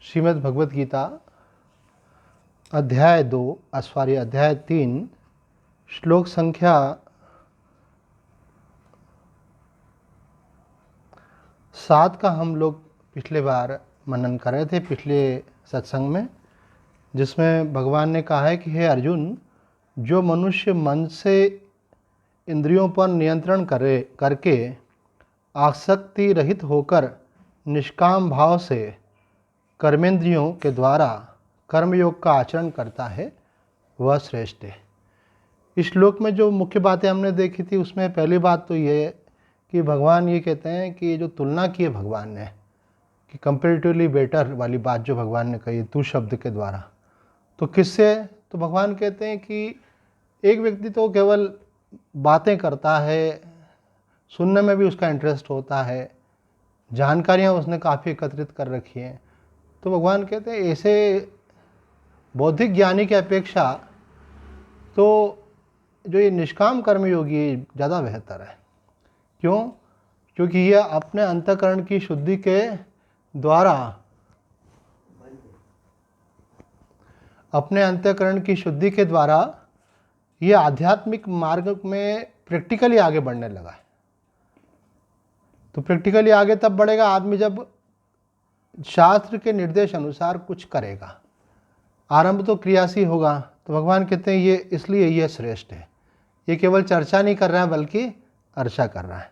श्रीमद् भगवत गीता अध्याय 3 श्लोक संख्या 7 का हम लोग पिछले बार मनन कर रहे थे पिछले सत्संग में, जिसमें भगवान ने कहा है कि हे अर्जुन, जो मनुष्य मन से इंद्रियों पर नियंत्रण करके आसक्ति रहित होकर निष्काम भाव से कर्मेंद्रियों के द्वारा कर्मयोग का आचरण करता है वह श्रेष्ठ है। इस श्लोक में जो मुख्य बातें हमने देखी थी उसमें पहली बात तो ये कि भगवान ये कहते हैं कि जो तुलना की है भगवान ने कि कंपेरेटिवली बेटर वाली बात जो भगवान ने कही तू शब्द के द्वारा, तो किससे? तो भगवान कहते हैं कि एक व्यक्ति तो केवल बातें करता है, सुनने में भी उसका इंटरेस्ट होता है, जानकारियाँ उसने काफ़ी एकत्रित कर रखी हैं, तो भगवान कहते हैं ऐसे बौद्धिक ज्ञानी की अपेक्षा तो जो ये निष्काम कर्मयोगी ज़्यादा बेहतर है। क्यों? क्योंकि यह अपने अंतःकरण की शुद्धि के द्वारा ये आध्यात्मिक मार्ग में प्रैक्टिकली आगे बढ़ने लगा है। तो प्रैक्टिकली आगे तब बढ़ेगा आदमी जब शास्त्र के निर्देश अनुसार कुछ करेगा। आरंभ तो क्रिया से होगा। तो भगवान कहते हैं ये इसलिए ये श्रेष्ठ है। ये केवल चर्चा नहीं कर रहा है बल्कि अर्चा कर रहा है।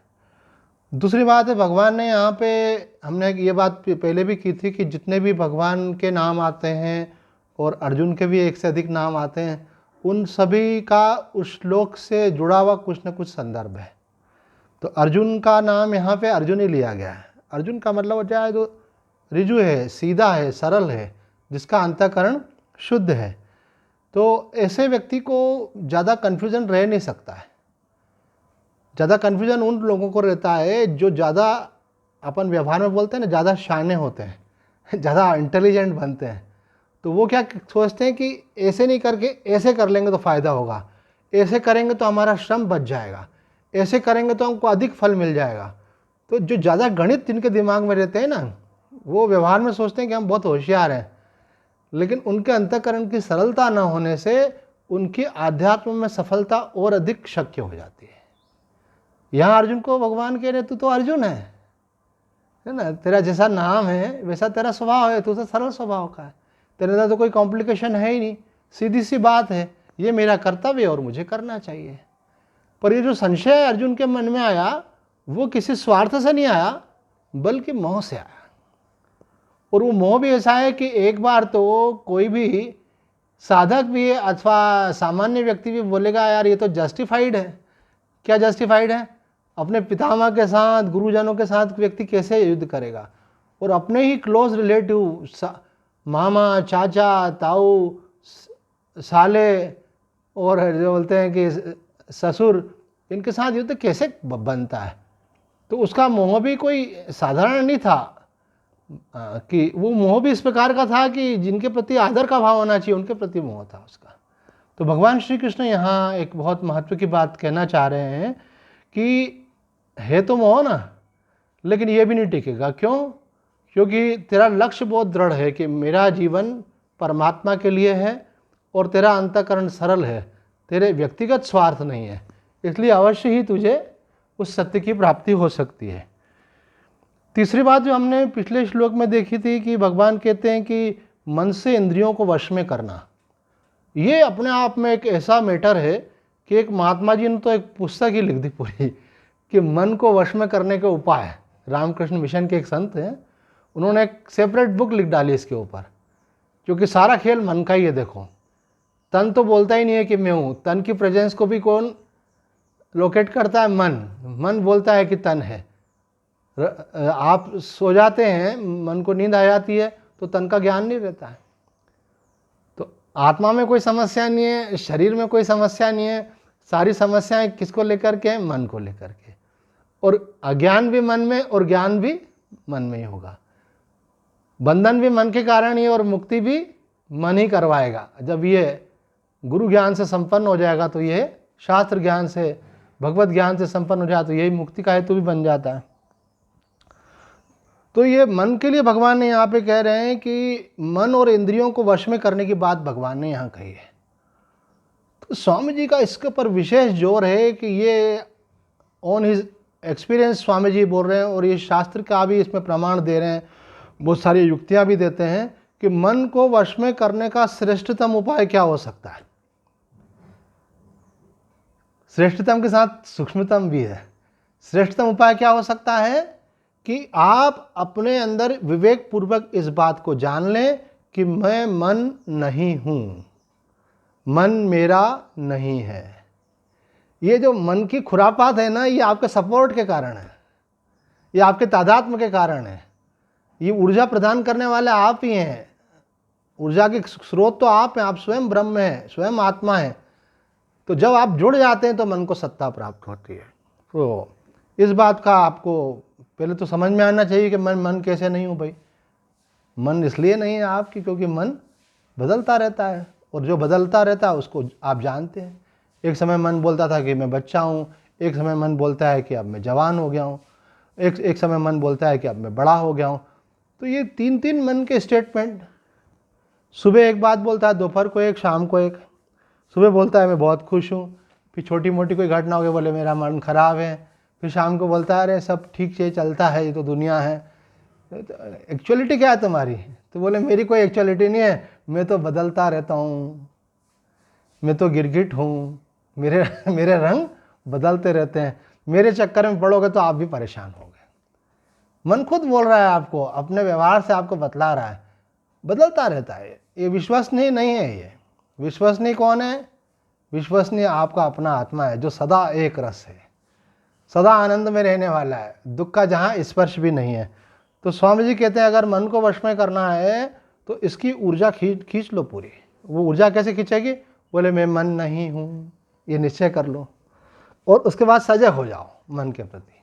दूसरी बात है, भगवान ने यहाँ पे, हमने ये बात पहले भी की थी कि जितने भी भगवान के नाम आते हैं और अर्जुन के भी एक से अधिक नाम आते हैं, उन सभी का उस श्लोक से जुड़ा हुआ कुछ न कुछ संदर्भ है। तो अर्जुन का नाम यहाँ पे अर्जुन ही लिया गया है। अर्जुन का मतलब हो जाए तो ऋजु है, सीधा है, सरल है, जिसका अंतःकरण शुद्ध है। तो ऐसे व्यक्ति को ज़्यादा कन्फ्यूजन रह नहीं सकता है। ज़्यादा कन्फ्यूजन उन लोगों को रहता है जो ज़्यादा, अपन व्यवहार में बोलते हैं ना, ज़्यादा शाने होते हैं, ज़्यादा इंटेलिजेंट बनते हैं। तो वो क्या सोचते हैं कि ऐसे नहीं करके ऐसे कर लेंगे तो फ़ायदा होगा, ऐसे करेंगे तो हमारा श्रम बच जाएगा, ऐसे करेंगे तो हमको अधिक फल मिल जाएगा। तो जो ज़्यादा गणित जिनके दिमाग में रहते हैं ना, वो व्यवहार में सोचते हैं कि हम बहुत होशियार हैं, लेकिन उनके अंतःकरण की सरलता न होने से उनकी आध्यात्म में सफलता और अधिक शक्य हो जाती है। यहाँ अर्जुन को भगवान कह रहे तू तो अर्जुन है ना, तेरा जैसा नाम है वैसा तेरा स्वभाव है, तू तो सरल स्वभाव का है, तेरे अंदर तो कोई कॉम्प्लिकेशन है ही नहीं, सीधी सी बात है, ये मेरा कर्तव्य है और मुझे करना चाहिए। पर ये जो संशय अर्जुन के मन में आया वो किसी स्वार्थ से नहीं आया बल्कि मोह से आया। और वो मोह भी ऐसा है कि एक बार तो कोई भी साधक भी अथवा सामान्य व्यक्ति भी बोलेगा यार ये तो जस्टिफाइड है। क्या जस्टिफाइड है? अपने पितामह के साथ, गुरुजनों के साथ व्यक्ति कैसे युद्ध करेगा? और अपने ही क्लोज रिलेटिव मामा, चाचा, ताऊ, साले और जो बोलते हैं कि ससुर, इनके साथ युद्ध कैसे बनता है? तो उसका मोह भी कोई साधारण नहीं था कि वो मोह भी इस प्रकार का था कि जिनके प्रति आदर का भाव होना चाहिए उनके प्रति मोह था उसका। तो भगवान श्री कृष्ण यहाँ एक बहुत महत्व की बात कहना चाह रहे हैं कि है तो मोह ना, लेकिन ये भी नहीं टिकेगा। क्यों? क्योंकि तेरा लक्ष्य बहुत दृढ़ है कि मेरा जीवन परमात्मा के लिए है और तेरा अंतःकरण सरल है, तेरे व्यक्तिगत स्वार्थ नहीं है, इसलिए अवश्य ही तुझे उस सत्य की प्राप्ति हो सकती है। तीसरी बात जो हमने पिछले श्लोक में देखी थी कि भगवान कहते हैं कि मन से इंद्रियों को वश में करना, ये अपने आप में एक ऐसा मैटर है कि एक महात्मा जी ने तो एक पुस्तक ही लिख दी पूरी कि मन को वश में करने के उपाय। रामकृष्ण मिशन के एक संत हैं, उन्होंने एक सेपरेट बुक लिख डाली इसके ऊपर, क्योंकि सारा खेल मन का ही है। देखो, तन तो बोलता ही नहीं है कि मैं हूँ, तन की प्रेजेंस को भी कौन लोकेट करता है? मन बोलता है कि तन है। आप सो जाते हैं, मन को नींद आ जाती है तो तन का ज्ञान नहीं रहता है। तो आत्मा में कोई समस्या नहीं है, शरीर में कोई समस्या नहीं है, सारी समस्याएं किसको लेकर के? मन को लेकर के। और अज्ञान भी मन में और ज्ञान भी मन में ही होगा। बंधन भी मन के कारण ही और मुक्ति भी मन ही करवाएगा। जब ये गुरु ज्ञान से संपन्न हो जाएगा तो ये शास्त्र ज्ञान से, भगवत ज्ञान से संपन्न हो जाए तो यही मुक्ति का हेतु भी बन जाता है। तो ये मन के लिए भगवान ने यहाँ पे कह रहे हैं कि मन और इंद्रियों को वश में करने की बात भगवान ने यहाँ कही है। तो स्वामी जी का इसके ऊपर विशेष जोर है कि ये on his experience Swami ji बोल रहे हैं, और ये शास्त्र का भी इसमें प्रमाण दे रहे हैं, बहुत सारी युक्तियाँ भी देते हैं कि मन को वश में करने का श्रेष्ठतम उपाय क्या हो सकता है। श्रेष्ठतम के साथ सूक्ष्मतम भी है। श्रेष्ठतम उपाय क्या हो सकता है कि आप अपने अंदर विवेक पूर्वक इस बात को जान लें कि मैं मन नहीं हूँ, मन मेरा नहीं है। ये जो मन की खुरापात है ना, ये आपके सपोर्ट के कारण है, ये आपके तादात्म्य के कारण है। ये ऊर्जा प्रदान करने वाले आप ही हैं, ऊर्जा के स्रोत तो आप हैं, आप स्वयं ब्रह्म हैं, स्वयं आत्मा हैं। तो जब आप जुड़ जाते हैं तो मन को सत्ता प्राप्त होती है। तो इस बात का आपको पहले तो समझ में आना चाहिए कि मैं मन कैसे नहीं हूँ भाई। मन इसलिए नहीं है आपकी क्योंकि मन बदलता रहता है, और जो बदलता रहता है उसको आप जानते हैं। एक समय मन बोलता था कि मैं बच्चा हूँ, एक समय मन बोलता है कि अब मैं जवान हो गया हूँ, एक समय मन बोलता है कि अब मैं बड़ा हो गया हूँ। तो ये तीन तीन मन के स्टेटमेंट, सुबह एक बात बोलता है, दोपहर को एक, शाम को एक। सुबह बोलता है मैं बहुत खुश हूँ, फिर छोटी मोटी कोई घटना हो गई बोले मेरा मन खराब है, फिर शाम को बोलता है अरे सब ठीक से चलता है, ये तो दुनिया है। एक्चुअलिटी क्या है तुम्हारी? तो बोले मेरी कोई एक्चुअलिटी नहीं है, मैं तो बदलता रहता हूँ, मैं तो गिरगिट हूँ, मेरे रंग बदलते रहते हैं, मेरे चक्कर में पड़ोगे तो आप भी परेशान होगे। मन खुद बोल रहा है आपको, अपने व्यवहार से आपको बतला रहा है, बदलता रहता है। ये विश्वसनीय नहीं है। ये विश्वसनीय कौन है? विश्वसनीय आपका अपना आत्मा है जो सदा एक रस है, सदा आनंद में रहने वाला है, दुख का जहाँ स्पर्श भी नहीं है। तो स्वामी जी कहते हैं अगर मन को वश में करना है तो इसकी ऊर्जा खींच लो पूरी। वो ऊर्जा कैसे खींचेगी? बोले मैं मन नहीं हूँ, ये निश्चय कर लो, और उसके बाद सजग हो जाओ मन के प्रति।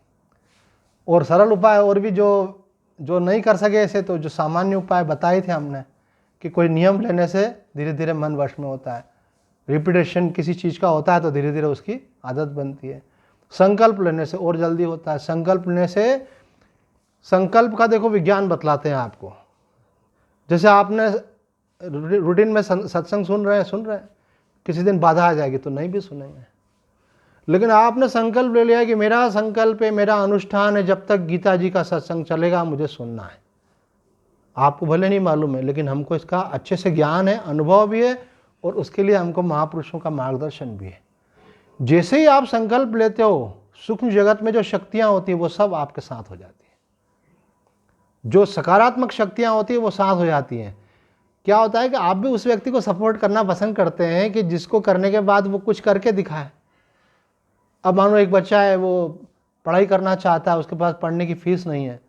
और सरल उपाय और भी जो नहीं कर सके ऐसे, तो जो सामान्य उपाय बताए थे हमने कि कोई नियम लेने से धीरे धीरे मन वश में होता है, रिपीटेशन किसी चीज़ का होता है तो धीरे धीरे उसकी आदत बनती है। संकल्प लेने से और जल्दी होता है। संकल्प लेने से, संकल्प का देखो विज्ञान बतलाते हैं आपको। जैसे आपने रूटीन में सत्संग सुन रहे हैं, किसी दिन बाधा आ जाएगी तो नहीं भी सुनेंगे, लेकिन आपने संकल्प ले लिया कि मेरा संकल्प है, मेरा अनुष्ठान है, जब तक गीता जी का सत्संग चलेगा मुझे सुनना है। आपको भले नहीं मालूम है लेकिन हमको इसका अच्छे से ज्ञान है, अनुभव भी है, और उसके लिए हमको महापुरुषों का मार्गदर्शन भी है। जैसे ही आप संकल्प लेते हो, सूक्ष्म जगत में जो शक्तियाँ होती हैं वो सब आपके साथ हो जाती हैं। जो सकारात्मक शक्तियाँ होती हैं वो साथ हो जाती हैं। क्या होता है कि आप भी उस व्यक्ति को सपोर्ट करना पसंद करते हैं कि जिसको करने के बाद वो कुछ करके दिखाए। अब मान लो एक बच्चा है, वो पढ़ाई करना चाहता है, उसके पास पढ़ने की फीस नहीं है,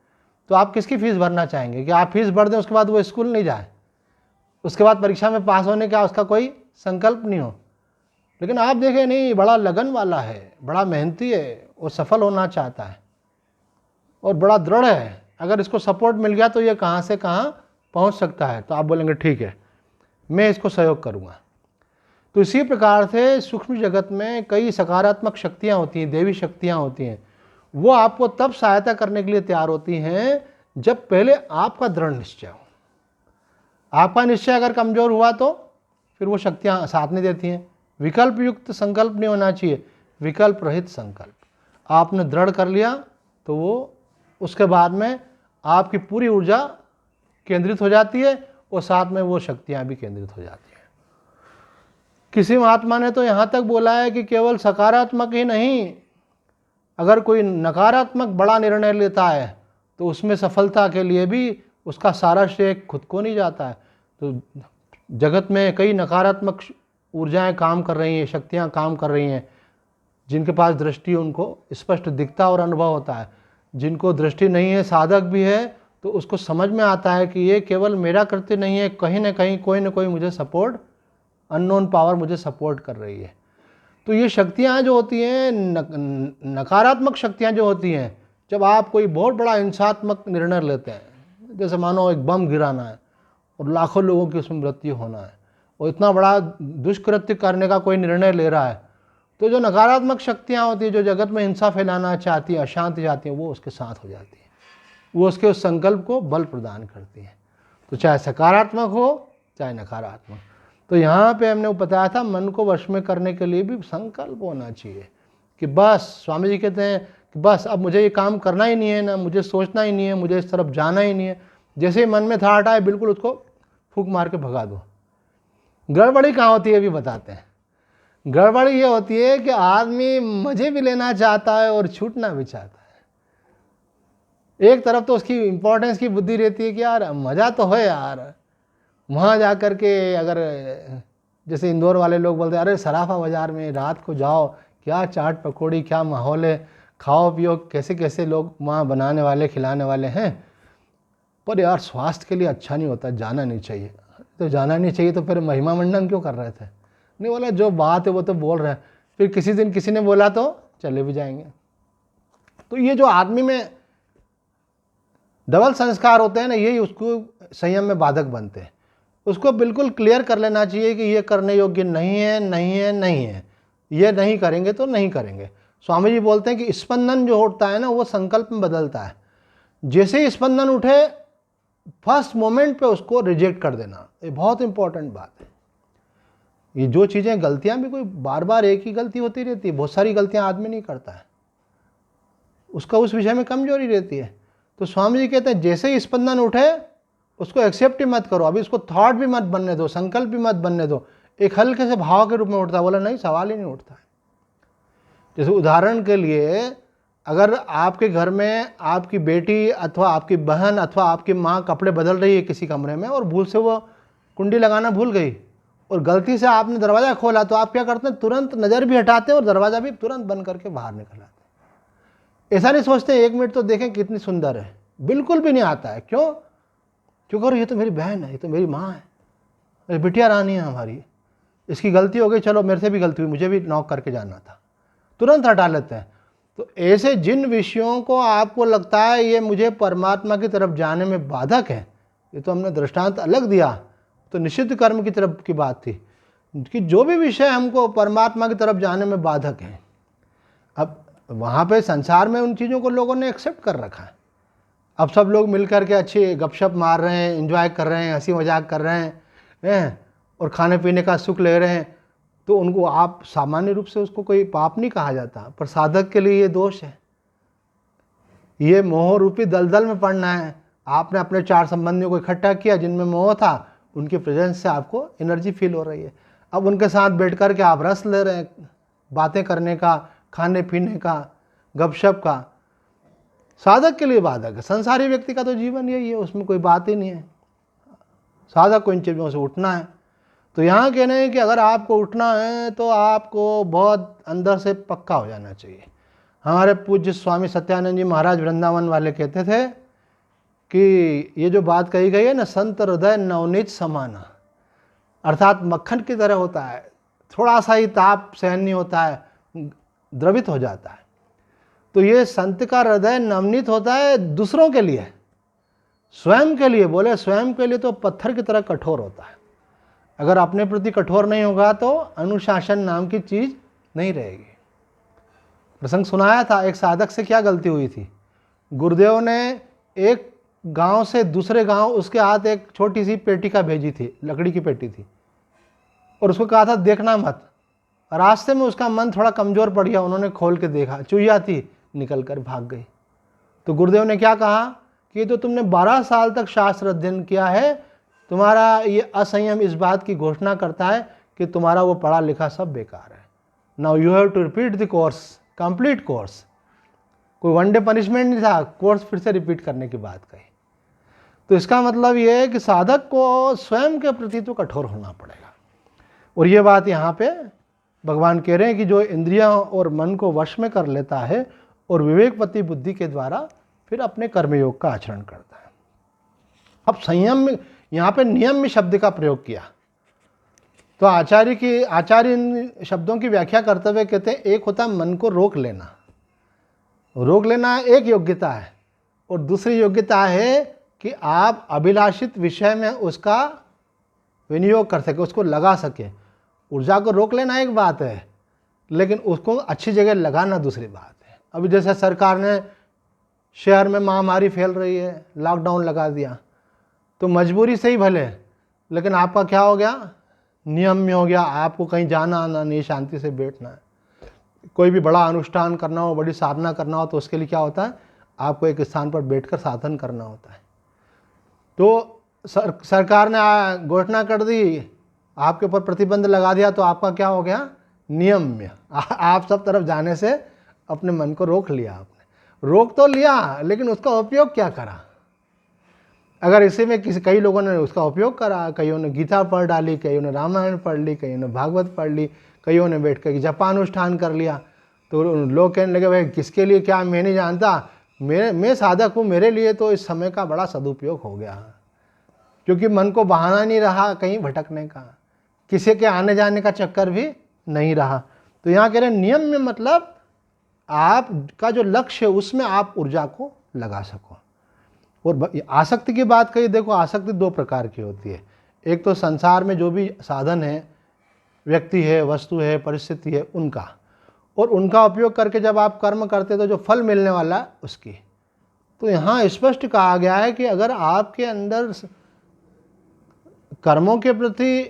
तो आप किसकी फ़ीस भरना चाहेंगे? कि आप फीस भर दें उसके बाद वो स्कूल नहीं जाए, उसके बाद परीक्षा में पास होने का उसका कोई संकल्प नहीं हो। लेकिन आप देखें नहीं, बड़ा लगन वाला है, बड़ा मेहनती है, वो सफल होना चाहता है और बड़ा दृढ़ है, अगर इसको सपोर्ट मिल गया तो ये कहाँ से कहाँ पहुँच सकता है। तो आप बोलेंगे ठीक है, मैं इसको सहयोग करूँगा। तो इसी प्रकार से सूक्ष्म जगत में कई सकारात्मक शक्तियाँ होती हैं, देवी शक्तियाँ होती हैं। वो आपको तब सहायता करने के लिए तैयार होती हैं जब पहले आपका दृढ़ निश्चय हो। आपका निश्चय अगर कमज़ोर हुआ तो फिर वो शक्तियाँ साथ नहीं देती हैं। विकल्प युक्त संकल्प नहीं होना चाहिए, विकल्प रहित संकल्प। आपने दृढ़ कर लिया तो वो उसके बाद में आपकी पूरी ऊर्जा केंद्रित हो जाती है और साथ में वो शक्तियाँ भी केंद्रित हो जाती हैं। किसी महात्मा ने तो यहाँ तक बोला है कि केवल सकारात्मक ही नहीं, अगर कोई नकारात्मक बड़ा निर्णय लेता है तो उसमें सफलता के लिए भी उसका सारा श्रेय खुद को नहीं जाता है। तो जगत में कई नकारात्मक ऊर्जाएं काम कर रही हैं, शक्तियां काम कर रही हैं। जिनके पास दृष्टि उनको स्पष्ट दिखता और अनुभव होता है, जिनको दृष्टि नहीं है, साधक भी है, तो उसको समझ में आता है कि ये केवल मेरा कृत्य नहीं है, कहीं ना कहीं कोई ना कोई मुझे सपोर्ट, अननोन पावर मुझे सपोर्ट कर रही है। तो ये शक्तियाँ जो होती हैं, नकारात्मक शक्तियाँ जो होती हैं, जब आप कोई बहुत बड़ा हिंसात्मक निर्णय लेते हैं, जैसे मानो एक बम गिराना है और लाखों लोगों की उसमें मृत्यु होना है, और इतना बड़ा दुष्कृत्य करने का कोई निर्णय ले रहा है, तो जो नकारात्मक शक्तियाँ होती हैं, जो जगत में हिंसा फैलाना चाहती हैं, अशांति चाहती हैं, वो उसके साथ हो जाती हैं। वो उसके उस संकल्प को बल प्रदान करती है। तो चाहे सकारात्मक हो चाहे नकारात्मक। तो यहाँ पे हमने बताया था मन को वश में करने के लिए भी संकल्प होना चाहिए कि बस, स्वामी जी कहते हैं कि बस अब मुझे ये काम करना ही नहीं है, ना मुझे सोचना ही नहीं है, मुझे इस तरफ जाना ही नहीं है। जैसे ही मन में थाट आए बिल्कुल उसको फूंक मार के भगा दो। गड़बड़ी कहाँ होती है अभी बताते हैं। गड़बड़ी ये होती है कि आदमी मजे भी लेना चाहता है और छूटना भी चाहता है। एक तरफ तो उसकी इंपॉर्टेंस की बुद्धि रहती है कि यार मज़ा तो है यार, वहाँ जा कर के अगर जैसे इंदौर वाले लोग बोलते हैं अरे सराफा बाज़ार में रात को जाओ, क्या चाट पकौड़ी, क्या माहौल है, खाओ पियो, कैसे कैसे लोग वहाँ बनाने वाले खिलाने वाले हैं, पर यार स्वास्थ्य के लिए अच्छा नहीं होता, जाना नहीं चाहिए। तो जाना नहीं चाहिए तो फिर महिमा मंडन क्यों कर रहे थे? नहीं, बोला जो बात है वो तो बोल रहे हैं, फिर किसी दिन किसी ने बोला तो चले भी जाएंगे। तो ये जो आदमी में डबल संस्कार होते हैं ना, यही उसको संयम में बाधक बनते हैं। उसको बिल्कुल क्लियर कर लेना चाहिए कि ये करने योग्य नहीं है, नहीं है, नहीं है, ये नहीं करेंगे तो नहीं करेंगे। स्वामी जी बोलते हैं कि स्पंदन जो होता है ना वो संकल्प में बदलता है। जैसे ही स्पंदन उठे फर्स्ट मोमेंट पे उसको रिजेक्ट कर देना, ये बहुत इंपॉर्टेंट बात है। ये जो चीज़ें गलतियां भी कोई बार बार एक ही गलती होती रहती है, बहुत सारी गलतियां आदमी नहीं करता है, उसका उस विषय में कमजोरी रहती है। तो स्वामी जी कहते हैं जैसे ही स्पंदन उठे उसको एक्सेप्ट ही मत करो, अभी उसको थॉट भी मत बनने दो, संकल्प भी मत बनने दो, एक हल्के से भाव के रूप में उठता है। बोला नहीं, सवाल ही नहीं उठता है। जैसे उदाहरण के लिए अगर आपके घर में आपकी बेटी अथवा आपकी बहन अथवा आपकी माँ कपड़े बदल रही है किसी कमरे में और भूल से वो कुंडी लगाना भूल गई और गलती से आपने दरवाज़ा खोला, तो आप क्या करते हैं? तुरंत नज़र भी हटाते हैं और दरवाज़ा भी तुरंत बंद करके बाहर निकल आते हैं। ऐसा नहीं सोचते एक मिनट तो देखें कितनी सुंदर है, बिल्कुल भी नहीं आता है। क्यों? क्योंकि ये तो मेरी बहन है, ये तो मेरी माँ है, मेरी बिटिया रानी है हमारी, इसकी गलती हो गई, चलो मेरे से भी गलती हुई, मुझे भी नॉक करके जाना था, तुरंत हटा लेते हैं। तो ऐसे जिन विषयों को आपको लगता है ये मुझे परमात्मा की तरफ जाने में बाधक है, ये तो हमने दृष्टांत अलग दिया, तो निषिद्ध कर्म की तरफ की बात थी कि जो भी विषय हमको परमात्मा की तरफ जाने में बाधक है, अब वहाँ पे संसार में उन चीज़ों को लोगों ने एक्सेप्ट कर रखा है। अब सब लोग मिलकर के अच्छी गपशप मार रहे हैं, एंजॉय कर रहे हैं, हंसी मजाक कर रहे हैं और खाने पीने का सुख ले रहे हैं, तो उनको आप सामान्य रूप से उसको कोई पाप नहीं कहा जाता, पर साधक के लिए ये दोष है। ये मोह रूपी दलदल में पड़ना है। आपने अपने 4 संबंधियों को इकट्ठा किया जिनमें मोह था, उनके प्रेजेंस से आपको एनर्जी फील हो रही है। अब उनके साथ बैठ कर के आप रस ले रहे हैं, बातें करने का, खाने पीने का, गपशप का। साधक के लिए बाधक है। संसारी व्यक्ति का तो जीवन यही है, उसमें कोई बात ही नहीं है। साधक को इन चीज़ों से उठना है। तो यहाँ कहना है कि अगर आपको उठना है तो आपको बहुत अंदर से पक्का हो जाना चाहिए। हमारे पूज्य स्वामी सत्यानंद जी महाराज वृंदावन वाले कहते थे कि ये जो बात कही गई है ना, संत हृदय नवनीत समाना, अर्थात मक्खन की तरह होता है, थोड़ा सा ही ताप सहन नहीं होता है, द्रवित हो जाता है। तो ये संत का हृदय नवनीत होता है दूसरों के लिए, स्वयं के लिए। बोले स्वयं के लिए तो पत्थर की तरह कठोर होता है। अगर अपने प्रति कठोर नहीं होगा तो अनुशासन नाम की चीज़ नहीं रहेगी। प्रसंग सुनाया था, एक साधक से क्या गलती हुई थी। गुरुदेव ने एक गांव से दूसरे गांव उसके हाथ एक छोटी सी पेटिका भेजी थी, लकड़ी की पेटी थी, और उसको कहा था देखना मत। रास्ते में उसका मन थोड़ा कमज़ोर पड़ गया, उन्होंने खोल के देखा, चूहिया थी, निकल कर भाग गई। तो गुरुदेव ने क्या कहा कि ये तो तुमने 12 साल तक शास्त्र अध्ययन किया है, तुम्हारा ये असंयम इस बात की घोषणा करता है कि तुम्हारा वो पढ़ा लिखा सब बेकार है। Now you have to repeat the course, complete course. कोई वन डे पनिशमेंट नहीं था, कोर्स फिर से रिपीट करने की बात कही। तो इसका मतलब ये है कि साधक को स्वयं के प्रति तो कठोर होना पड़ेगा। और ये बात यहाँ पे भगवान कह रहे हैं कि जो इंद्रियां और मन को वश में कर लेता है और विवेकवती बुद्धि के द्वारा फिर अपने कर्मयोग का आचरण करता है। अब संयम में यहाँ पे नियम में शब्द का प्रयोग किया, तो आचार्य इन शब्दों की व्याख्या करते हुए कहते हैं एक होता है मन को रोक लेना। रोक लेना एक योग्यता है, और दूसरी योग्यता है कि आप अभिलाषित विषय में उसका विनियोग कर सके, उसको लगा सके। ऊर्जा को रोक लेना एक बात है, लेकिन उसको अच्छी जगह लगाना दूसरी बात है। अभी जैसे सरकार ने शहर में महामारी फैल रही है, लॉकडाउन लगा दिया, तो मजबूरी से ही भले, लेकिन आपका क्या हो गया, नियम में हो गया, आपको कहीं जाना आना नहीं, शांति से बैठना है। कोई भी बड़ा अनुष्ठान करना हो, बड़ी साधना करना हो, तो उसके लिए क्या होता है, आपको एक स्थान पर बैठकर साधन करना होता है। तो सरकार ने घोषणा कर दी, आपके ऊपर प्रतिबंध लगा दिया, तो आपका क्या हो गया, नियम में आप सब तरफ जाने से अपने मन को रोक लिया। आपने रोक तो लिया, लेकिन उसका उपयोग क्या करा। अगर इसी में कई लोगों ने उसका उपयोग करा, कईयों ने गीता पढ़ डाली, कईयों ने रामायण पढ़ ली, कईयों ने भागवत पढ़ ली, कईयों ने बैठ कर जपानुष्ठान कर लिया, तो लोग कहने लगे भाई किसके लिए क्या, मैं नहीं जानता, मैं साधक हूँ, मेरे लिए तो इस समय का बड़ा सदुपयोग हो गया, क्योंकि मन को बहाना नहीं रहा कहीं भटकने का, किसी के आने जाने का चक्कर भी नहीं रहा। तो यहाँ कह रहे नियम में मतलब आपका जो लक्ष्य है उसमें आप ऊर्जा को लगा सको। और आसक्ति की बात कही, देखो आसक्ति दो प्रकार की होती है। एक तो संसार में जो भी साधन है, व्यक्ति है, वस्तु है, परिस्थिति है, उनका, और उनका उपयोग करके जब आप कर्म करते तो जो फल मिलने वाला है उसकी। तो यहाँ स्पष्ट कहा गया है कि अगर आपके अंदर कर्मों के प्रति,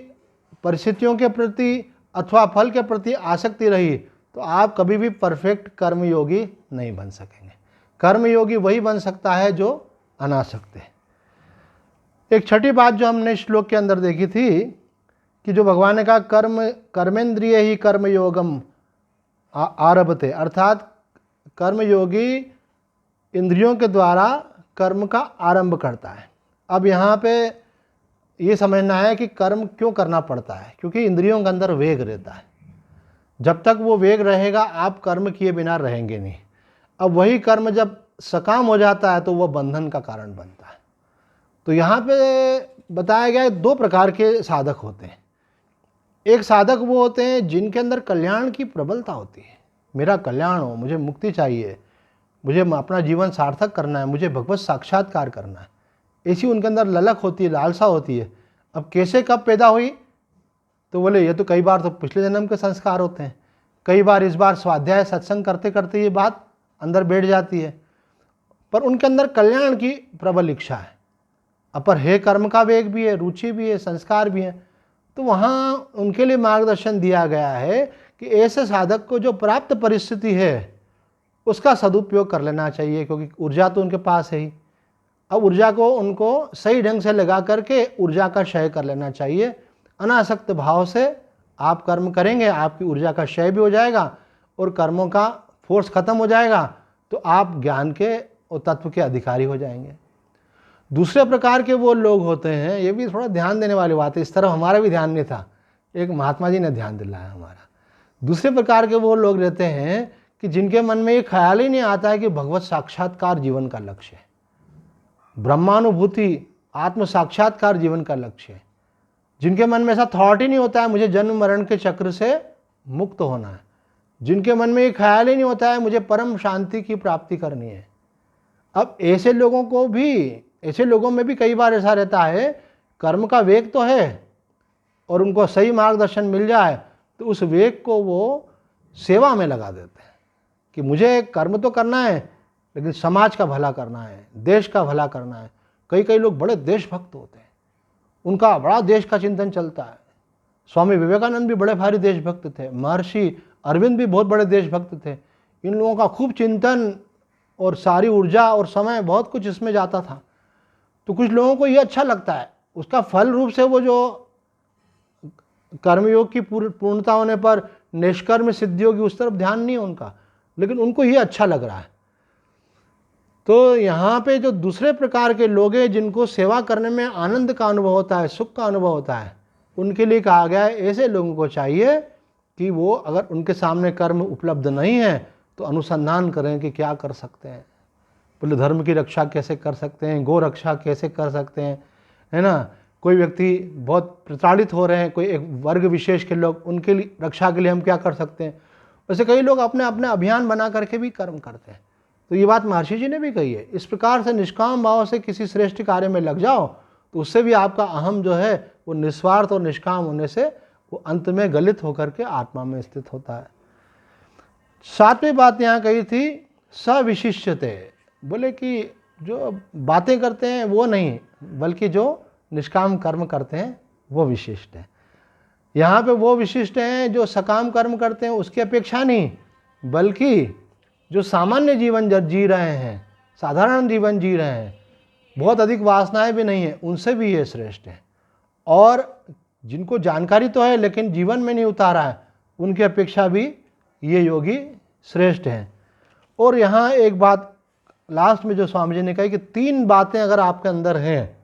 परिस्थितियों के प्रति अथवा फल के प्रति आसक्ति रही, तो आप कभी भी परफेक्ट कर्मयोगी नहीं बन सकेंगे। कर्मयोगी वही बन सकता है जो अनासक्त है। एक छठी बात जो हमने श्लोक के अंदर देखी थी कि जो भगवान ने कहा कर्मेंद्रिय ही कर्मयोगम आरभते, अर्थात कर्मयोगी इंद्रियों के द्वारा कर्म का आरंभ करता है। अब यहाँ पे ये समझना है कि कर्म क्यों करना पड़ता है, क्योंकि इंद्रियों के अंदर वेग रहता है। जब तक वो वेग रहेगा आप कर्म किए बिना रहेंगे नहीं। अब वही कर्म जब सकाम हो जाता है तो वह बंधन का कारण बनता है। तो यहाँ पे बताया गया है दो प्रकार के साधक होते हैं। एक साधक वो होते हैं जिनके अंदर कल्याण की प्रबलता होती है, मेरा कल्याण हो, मुझे मुक्ति चाहिए, मुझे अपना जीवन सार्थक करना है, मुझे भगवत साक्षात्कार करना है, ऐसी उनके अंदर ललक होती है, लालसा होती है। अब कैसे कब पैदा हुई, तो बोले ये तो कई बार तो पिछले जन्म के संस्कार होते हैं, कई बार इस बार स्वाध्याय सत्संग करते करते ये बात अंदर बैठ जाती है, पर उनके अंदर कल्याण की प्रबल इच्छा है, अपर है, कर्म का वेग भी है, रुचि भी है, संस्कार भी है। तो वहाँ उनके लिए मार्गदर्शन दिया गया है कि ऐसे साधक को जो प्राप्त परिस्थिति है उसका सदुपयोग कर लेना चाहिए, क्योंकि ऊर्जा तो उनके पास है ही। अब ऊर्जा को उनको सही ढंग से लगा करके ऊर्जा का क्षय कर लेना चाहिए। अनासक्त भाव से आप कर्म करेंगे, आपकी ऊर्जा का क्षय भी हो जाएगा और कर्मों का फोर्स खत्म हो जाएगा, तो आप ज्ञान के और तत्व के अधिकारी हो जाएंगे। दूसरे प्रकार के वो लोग होते हैं, ये भी थोड़ा ध्यान देने वाली बात है, इस तरफ हमारा भी ध्यान नहीं था, एक महात्मा जी ने ध्यान दिलाया हमारा। दूसरे प्रकार के वो लोग रहते हैं कि जिनके मन में ये ख्याल ही नहीं आता है कि भगवत साक्षात्कार जीवन का लक्ष्य है, ब्रह्मानुभूति, आत्म साक्षात्कार जीवन का लक्ष्य है। जिनके मन में ऐसा थॉट ही नहीं होता है मुझे जन्म मरण के चक्र से मुक्त होना है, जिनके मन में ये ख्याल ही नहीं होता है मुझे परम शांति की प्राप्ति करनी है। अब ऐसे लोगों को भी, ऐसे लोगों में भी कई बार ऐसा रहता है, कर्म का वेग तो है और उनको सही मार्गदर्शन मिल जाए तो उस वेग को वो सेवा में लगा देते हैं कि मुझे कर्म तो करना है लेकिन समाज का भला करना है, देश का भला करना है। कई कई लोग बड़े देशभक्त होते हैं, उनका बड़ा देश का चिंतन चलता है। स्वामी विवेकानंद भी बड़े भारी देशभक्त थे, महर्षि अरविंद भी बहुत बड़े देशभक्त थे। इन लोगों का खूब चिंतन और सारी ऊर्जा और समय बहुत कुछ इसमें जाता था। तो कुछ लोगों को ये अच्छा लगता है, उसका फल रूप से वो जो कर्मयोग की पूर्णता होने पर निष्कर्म सिद्धि होगी उस तरफ ध्यान नहीं है उनका, लेकिन उनको ये अच्छा लग रहा है। तो यहाँ पे जो दूसरे प्रकार के लोग हैं जिनको सेवा करने में आनंद का अनुभव होता है, सुख का अनुभव होता है, उनके लिए कहा गया है ऐसे लोगों को चाहिए कि वो अगर उनके सामने कर्म उपलब्ध नहीं है तो अनुसंधान करें कि क्या कर सकते हैं। बोले धर्म की रक्षा कैसे कर सकते हैं, गौ रक्षा कैसे कर सकते हैं, है ना। कोई व्यक्ति बहुत प्रताड़ित हो रहे हैं, कोई एक वर्ग विशेष के लोग, उनके लिए रक्षा के लिए हम क्या कर सकते हैं। वैसे कई लोग अपने अपने अभियान बना करके भी कर्म करते हैं। तो ये बात महर्षि जी ने भी कही है। इस प्रकार से निष्काम भाव से किसी श्रेष्ठ कार्य में लग जाओ तो उससे भी आपका अहम जो है वो निस्वार्थ और निष्काम होने से वो अंत में गलित होकर के आत्मा में स्थित होता है। सातवीं बात यहाँ कही थी सविशिष्यते, बोले कि जो बातें करते हैं वो नहीं, बल्कि जो निष्काम कर्म करते हैं वो विशिष्ट है। यहाँ पे वो विशिष्ट हैं जो सकाम कर्म करते हैं उसकी अपेक्षा नहीं, बल्कि जो सामान्य जीवन जी रहे हैं, साधारण जीवन जी रहे हैं, बहुत अधिक वासनाएं भी नहीं है, उनसे भी ये श्रेष्ठ है। और जिनको जानकारी तो है लेकिन जीवन में नहीं उतारा है, उनकी अपेक्षा भी ये योगी श्रेष्ठ हैं। और यहाँ एक बात लास्ट में जो स्वामी जी ने कही कि 3 बातें अगर आपके अंदर हैं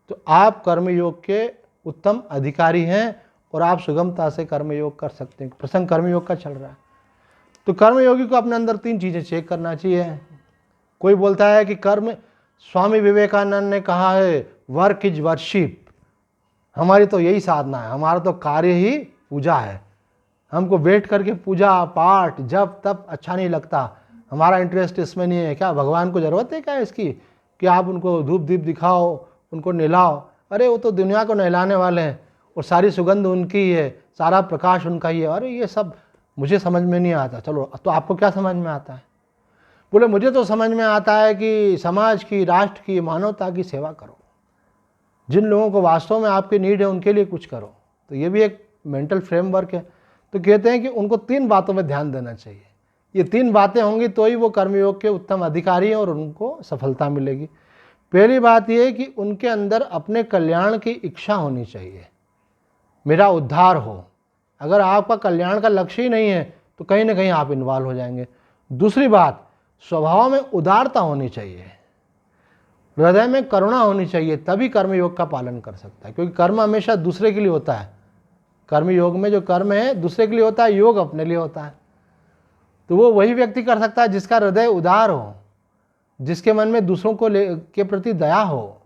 तो आप कर्मयोग के उत्तम अधिकारी हैं और आप सुगमता से कर्मयोग कर सकते हैं। प्रसंग कर्मयोग का चल रहा है तो कर्मयोगी को अपने अंदर 3 चीज़ें चेक करना चाहिए। कोई बोलता है कि कर्म, स्वामी विवेकानंद ने कहा है वर्क इज वर्शिप, हमारी तो यही साधना है, हमारा तो कार्य ही पूजा है, हमको बैठ करके पूजा पाठ जब तब अच्छा नहीं लगता, हमारा इंटरेस्ट इसमें नहीं है। क्या भगवान को ज़रूरत है क्या इसकी कि आप उनको धूप दीप दिखाओ, उनको नहलाओ? अरे वो तो दुनिया को नहलाने वाले हैं और सारी सुगंध उनकी ही है, सारा प्रकाश उनका ही है। अरे ये सब मुझे समझ में नहीं आता। चलो तो आपको क्या समझ में आता है? बोले मुझे तो समझ में आता है कि समाज की, राष्ट्र की, मानवता की सेवा करो, जिन लोगों को वास्तव में आपकी नीड है उनके लिए कुछ करो। तो ये भी एक मेंटल फ्रेमवर्क है। तो कहते हैं कि उनको 3 बातों में ध्यान देना चाहिए। ये 3 बातें होंगी तो ही वो कर्मयोग के उत्तम अधिकारी हैं और उनको सफलता मिलेगी। पहली बात ये कि उनके अंदर अपने कल्याण की इच्छा होनी चाहिए, मेरा उद्धार हो। अगर आपका कल्याण का लक्ष्य ही नहीं है तो कहीं ना कहीं आप इन्वॉल्व हो जाएंगे। दूसरी बात, स्वभाव में उदारता होनी चाहिए, हृदय में करुणा होनी चाहिए, तभी कर्मयोग का पालन कर सकता है। क्योंकि कर्म हमेशा दूसरे के लिए होता है। कर्मयोग में जो कर्म है दूसरे के लिए होता है, योग अपने लिए होता है। तो वो वही व्यक्ति कर सकता है जिसका हृदय उदार हो, जिसके मन में दूसरों को के प्रति दया हो,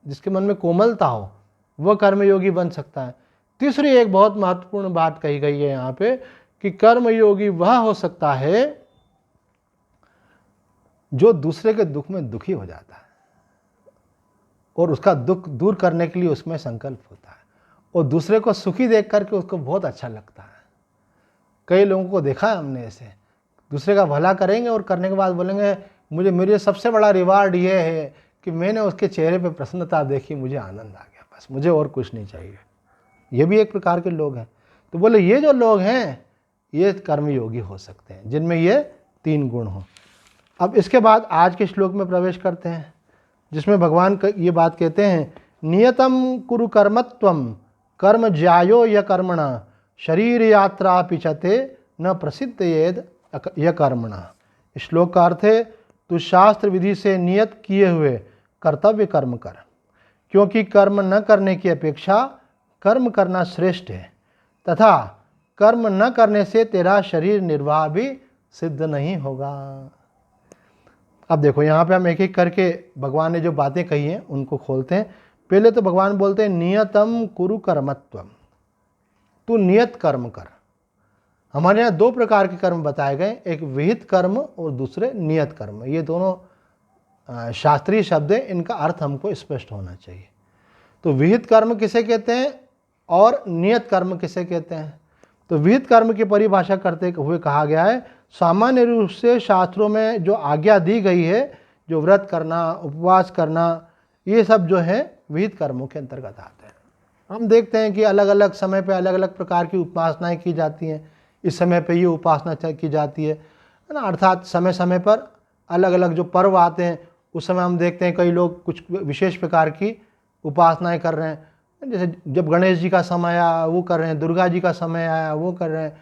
जिसके मन में कोमलता हो, वह कर्मयोगी बन सकता है। तीसरी एक बहुत महत्वपूर्ण बात कही गई है यहाँ पे कि कर्मयोगी वह हो सकता है जो दूसरे के दुख में दुखी हो जाता है और उसका दुख दूर करने के लिए उसमें संकल्प होता है और दूसरे को सुखी देख करके उसको बहुत अच्छा लगता है। कई लोगों को देखा है हमने ऐसे, दूसरे का भला करेंगे और करने के बाद बोलेंगे मेरे सबसे बड़ा रिवार्ड ये है कि मैंने उसके चेहरे पे प्रसन्नता देखी, मुझे आनंद आ गया, बस मुझे और कुछ नहीं चाहिए। ये भी एक प्रकार के लोग हैं। तो बोले ये जो लोग हैं ये कर्मयोगी हो सकते हैं जिनमें ये 3 गुण हो। अब इसके बाद आज के श्लोक में प्रवेश करते हैं जिसमें भगवान ये बात कहते हैं, नियतम कुरु कर्मत्वम कर्म ज्यायो य कर्मणा शरीर यात्रा पिछते न प्रसिद्ध येद य कर्मणा। श्लोक का अर्थ है, तू शास्त्र विधि से नियत किए हुए कर्तव्य कर्म कर, क्योंकि कर्म न करने की अपेक्षा कर्म करना श्रेष्ठ है, तथा कर्म न करने से तेरा शरीर निर्वाह भी सिद्ध नहीं होगा। अब देखो यहाँ पे हम एक एक करके भगवान ने जो बातें कही हैं उनको खोलते हैं। पहले तो भगवान बोलते हैं नियतम कुरु कर्मत्वम, तू नियत कर्म कर। हमारे यहाँ 2 प्रकार के कर्म बताए गए, एक विहित कर्म और दूसरे नियत कर्म। ये दोनों शास्त्रीय शब्द हैं, इनका अर्थ हमको स्पष्ट होना चाहिए। तो विहित कर्म किसे कहते हैं और नियत कर्म किसे कहते हैं? तो विहित कर्म की परिभाषा करते हुए कहा गया है, सामान्य रूप से शास्त्रों में जो आज्ञा दी गई है, जो व्रत करना, उपवास करना, ये सब जो है विहित कर्मों के अंतर्गत आते हैं। हम देखते हैं कि अलग अलग समय पे अलग अलग प्रकार की उपासनाएं की जाती हैं। इस समय पे ये उपासना की जाती है ना, अर्थात समय समय पर अलग अलग जो पर्व आते हैं उस समय हम देखते हैं कई लोग कुछ विशेष प्रकार की उपासनाएं कर रहे हैं। जैसे जब गणेश जी का समय आया वो कर रहे हैं, दुर्गा जी का समय आया वो कर रहे हैं,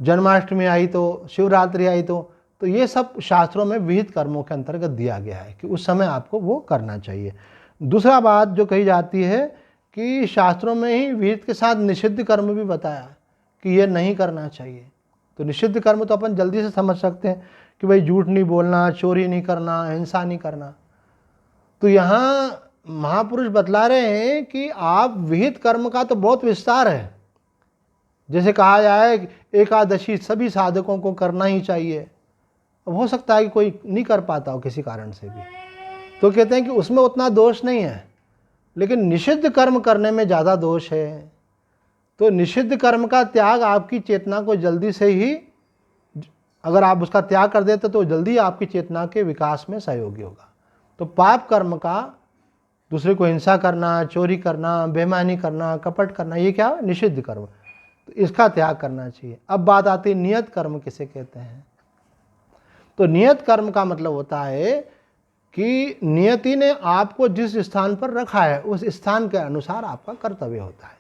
जन्माष्टमी आई तो, शिवरात्रि आई तो ये सब शास्त्रों में विहित कर्मों के अंतर्गत दिया गया है कि उस समय आपको वो करना चाहिए। दूसरा बात जो कही जाती है कि शास्त्रों में ही विहित के साथ निषिद्ध कर्म भी बताया कि ये नहीं करना चाहिए। तो निषिद्ध कर्म तो अपन जल्दी से समझ सकते हैं कि भाई झूठ नहीं बोलना, चोरी नहीं करना, हिंसा नहीं करना। तो यहाँ महापुरुष बतला रहे हैं कि आप विहित कर्म का तो बहुत विस्तार है। जैसे कहा जाए एकादशी सभी साधकों को करना ही चाहिए, अब हो सकता है कि कोई नहीं कर पाता हो किसी कारण से भी, तो कहते हैं कि उसमें उतना दोष नहीं है, लेकिन निषिद्ध कर्म करने में ज़्यादा दोष है। तो निषिद्ध कर्म का त्याग आपकी चेतना को जल्दी से ही अगर आप उसका त्याग कर देते तो जल्दी आपकी चेतना के विकास में सहयोगी होगा। तो पाप कर्म का, दूसरे को हिंसा करना, चोरी करना, बेईमानी करना, कपट करना, ये क्या है? निषिद्ध कर्म। तो इसका त्याग करना चाहिए। अब बात आती है नियत कर्म किसे कहते हैं। तो नियत कर्म का मतलब होता है कि नियति ने आपको जिस स्थान पर रखा है उस स्थान के अनुसार आपका कर्तव्य होता है।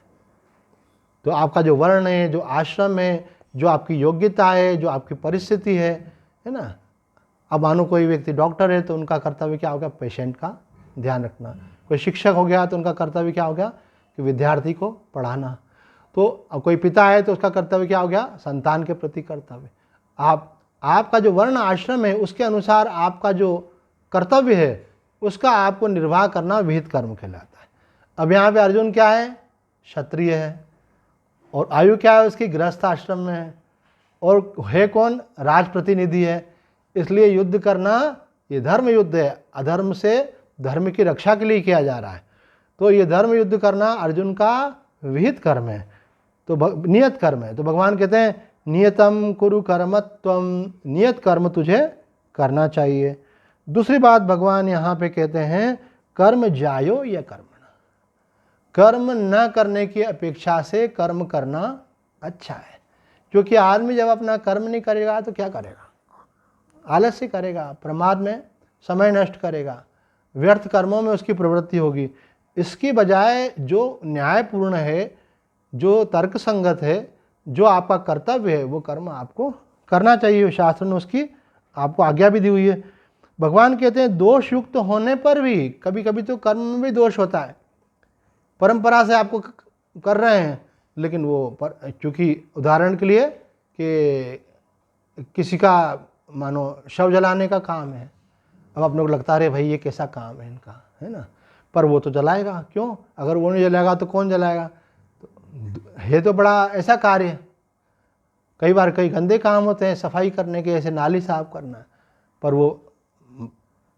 तो आपका जो वर्ण है, जो आश्रम है, जो आपकी योग्यता है, जो आपकी परिस्थिति है ना। अब मानो कोई व्यक्ति डॉक्टर है तो उनका कर्तव्य क्या हो गया? पेशेंट का ध्यान रखना। कोई शिक्षक हो गया तो उनका कर्तव्य क्या हो गया? कि विद्यार्थी को पढ़ाना। तो अब कोई पिता है तो उसका कर्तव्य क्या हो गया? संतान के प्रति कर्तव्य। आपका जो वर्ण आश्रम है उसके अनुसार आपका जो कर्तव्य है उसका आपको निर्वाह करना विहित कर्म कहलाता है। अब यहाँ पे अर्जुन क्या है? क्षत्रिय है। और आयु क्या है उसकी? गृहस्थ आश्रम में है। और है कौन? राज प्रतिनिधि है। इसलिए युद्ध करना ये धर्म युद्ध है। अधर्म से धर्म की रक्षा के लिए किया जा रहा है। तो ये धर्म युद्ध करना अर्जुन का विहित कर्म है, तो नियत कर्म है। तो भगवान कहते हैं नियतम कुरु कर्मत्वम, नियत कर्म तुझे करना चाहिए। दूसरी बात भगवान यहाँ पे कहते हैं कर्म जायो या कर्म, कर्म न करने की अपेक्षा से कर्म करना अच्छा है। क्योंकि आदमी जब अपना कर्म नहीं करेगा तो क्या करेगा? आलस्य करेगा, प्रमाद में समय नष्ट करेगा, व्यर्थ कर्मों में उसकी प्रवृत्ति होगी। इसकी बजाय जो न्यायपूर्ण है, जो तर्कसंगत है, जो आपका कर्तव्य है वो कर्म आपको करना चाहिए। शास्त्र ने उसकी आपको आज्ञा भी दी हुई है। भगवान कहते हैं दोष युक्त होने पर भी कभी कभी तो कर्म में भी दोष होता है। परंपरा से आपको कर रहे हैं, लेकिन वो चूँकि उदाहरण के लिए कि किसी का मानो शव जलाने का काम है, अब आप लोग लगता है भाई ये कैसा काम है इनका, है ना, पर वो तो जलाएगा। क्यों? अगर वो नहीं जलाएगा तो कौन जलाएगा? तो है तो बड़ा ऐसा कार्य। कई बार कई गंदे काम होते हैं सफाई करने के, ऐसे नाली साफ करना, पर वो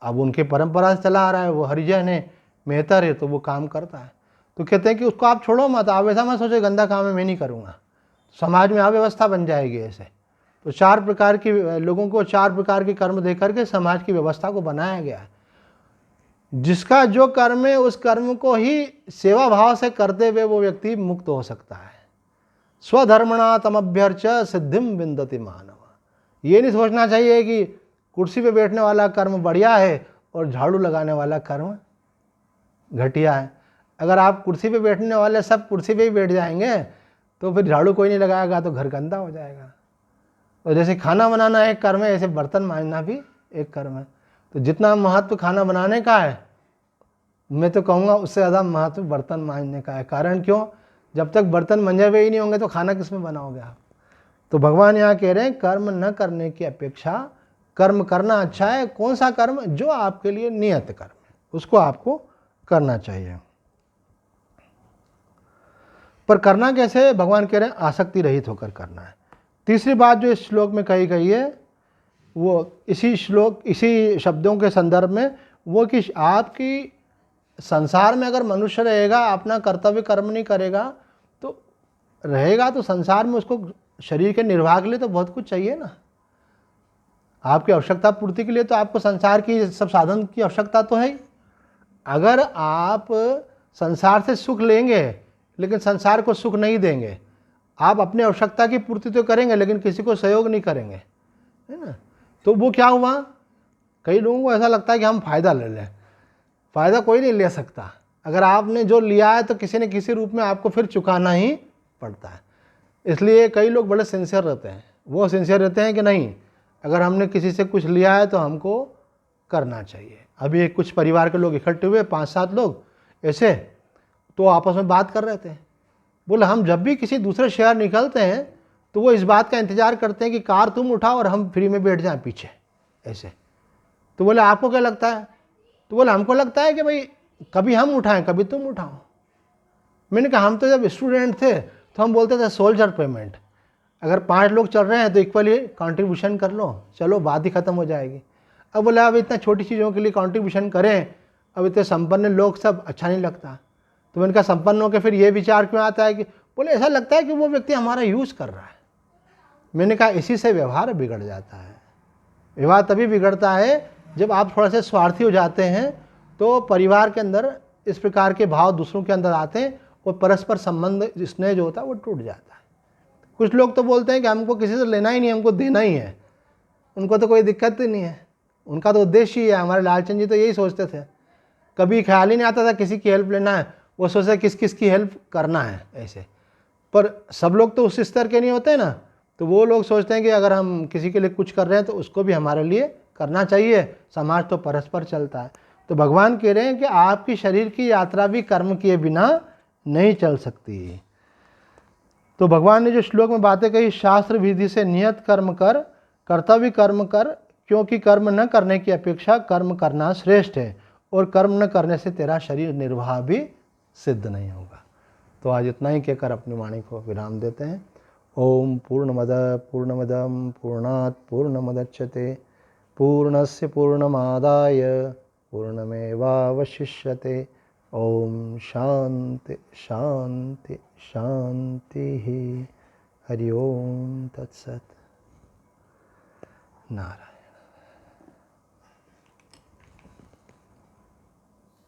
अब उनके परंपरा से चला आ रहा है, वो हरिजन है, मेहतर है, तो वो काम करता है। तो कहते हैं कि उसको आप छोड़ो मत, आप ऐसा मत सोचो गंदा काम है मैं नहीं करूँगा, समाज में अव्यवस्था बन जाएगी ऐसे। तो 4 प्रकार के लोगों को 4 प्रकार के कर्म दे करके समाज की व्यवस्था को बनाया गया है। जिसका जो कर्म है उस कर्म को ही सेवा भाव से करते हुए वो व्यक्ति मुक्त हो सकता है। स्वधर्मणा तमभ्यर्च सिद्धिम विन्दति मानव। ये नहीं सोचना चाहिए कि कुर्सी पे बैठने वाला कर्म बढ़िया है और झाड़ू लगाने वाला कर्म घटिया है। अगर आप कुर्सी पे बैठने वाले सब कुर्सी पे ही बैठ जाएंगे तो फिर झाड़ू कोई नहीं लगाएगा तो घर गंदा हो जाएगा। और जैसे खाना बनाना एक कर्म है, ऐसे बर्तन मांजना भी एक कर्म है। तो जितना महत्व खाना बनाने का है, मैं तो कहूँगा उससे ज़्यादा महत्व बर्तन मांजने का है। कारण क्यों? जब तक बर्तन मंजे हुए ही नहीं होंगे तो खाना किस में बनाओगे आप? तो भगवान यहाँ कह रहे हैं कर्म न करने की अपेक्षा कर्म करना अच्छा है। कौन सा कर्म? जो आपके लिए नियत कर्म है उसको आपको करना चाहिए। पर करना कैसे? भगवान कह रहे हैं आसक्ति रहित होकर करना है। तीसरी बात जो इस श्लोक में कही गई है वो इसी शब्दों के संदर्भ में वो कि आपकी संसार में अगर मनुष्य रहेगा, अपना कर्तव्य कर्म नहीं करेगा तो रहेगा तो संसार में उसको शरीर के निर्वाह के लिए तो बहुत कुछ चाहिए ना। आपकी आवश्यकता पूर्ति के लिए तो आपको संसार की सब साधन की आवश्यकता तो है ही। अगर आप संसार से सुख लेंगे लेकिन संसार को सुख नहीं देंगे, आप अपनी आवश्यकता की पूर्ति तो करेंगे लेकिन किसी को सहयोग नहीं करेंगे, है ना, तो वो क्या हुआ? कई लोगों को ऐसा लगता है कि हम फ़ायदा ले लें। फ़ायदा कोई नहीं ले सकता। अगर आपने जो लिया है तो किसी न किसी रूप में आपको फिर चुकाना ही पड़ता है। इसलिए कई लोग बड़े सिंसियर रहते हैं। वो सिंसियर रहते हैं कि नहीं, अगर हमने किसी से कुछ लिया है तो हमको करना चाहिए। अभी कुछ परिवार के लोग इकट्ठे हुए 5-7 लोग ऐसे, तो आपस में बात कर रहे थे। बोले हम जब भी किसी दूसरे शहर निकलते हैं तो वो इस बात का इंतज़ार करते हैं कि कार तुम उठाओ और हम फ्री में बैठ जाएं पीछे ऐसे। तो बोले आपको क्या लगता है? तो बोले हमको लगता है कि भाई कभी हम उठाएं कभी तुम उठाओ। मैंने कहा हम तो जब स्टूडेंट थे तो हम बोलते थे सोल्जर पेमेंट, अगर 5 लोग चल रहे हैं तो इक्वली कंट्रीब्यूशन कर लो, चलो बात ही ख़त्म हो जाएगी। अब बोला अब इतना छोटी चीज़ों के लिए कंट्रीब्यूशन करें, अब इतने संपन्न लोग सब अच्छा नहीं लगता। तो मैंने कहा संपन्न होकर फिर ये विचार क्यों आता है कि बोले ऐसा लगता है कि वो व्यक्ति हमारा यूज़ कर रहा है, मैंने कहा इसी से व्यवहार बिगड़ जाता है। व्यवहार तभी बिगड़ता है जब आप थोड़ा से स्वार्थी हो जाते हैं, तो परिवार के अंदर इस प्रकार के भाव दूसरों के अंदर आते हैं और परस्पर संबंध स्नेह जो होता है वो टूट जाता है। कुछ लोग तो बोलते हैं कि हमको किसी से लेना ही नहीं, हमको देना ही है, उनको तो कोई दिक्कत ही नहीं है, उनका तो उद्देश्य ही है। हमारे लालचंद जी तो यही सोचते थे, कभी ख्याल ही नहीं आता था किसी की हेल्प लेना है, वो सोचते किस किस की हेल्प करना है ऐसे। पर सब लोग तो उस स्तर के नहीं होते ना, तो वो लोग सोचते हैं कि अगर हम किसी के लिए कुछ कर रहे हैं तो उसको भी हमारे लिए करना चाहिए, समाज तो परस्पर चलता है। तो भगवान कह रहे हैं कि आपकी शरीर की यात्रा भी कर्म किए बिना नहीं चल सकती। तो भगवान ने जो श्लोक में बातें कही, शास्त्र विधि से नियत कर्म कर, कर्तव्य कर्म कर, क्योंकि कर्म न करने की अपेक्षा कर्म करना श्रेष्ठ है, और कर्म न करने से तेरा शरीर निर्वाह भी सिद्ध नहीं होगा। तो आज इतना ही कहकर अपनी वाणी को विराम देते हैं। ओम पूर्णमद पूर्णमदम पूर्णात् पूर्णमुदच्यते पूर्णस्य पूर्णमादाय पूर्णमेवावशिष्यते। ओम शांति शांति शांति। हरि ओम तत्सत। नारायण।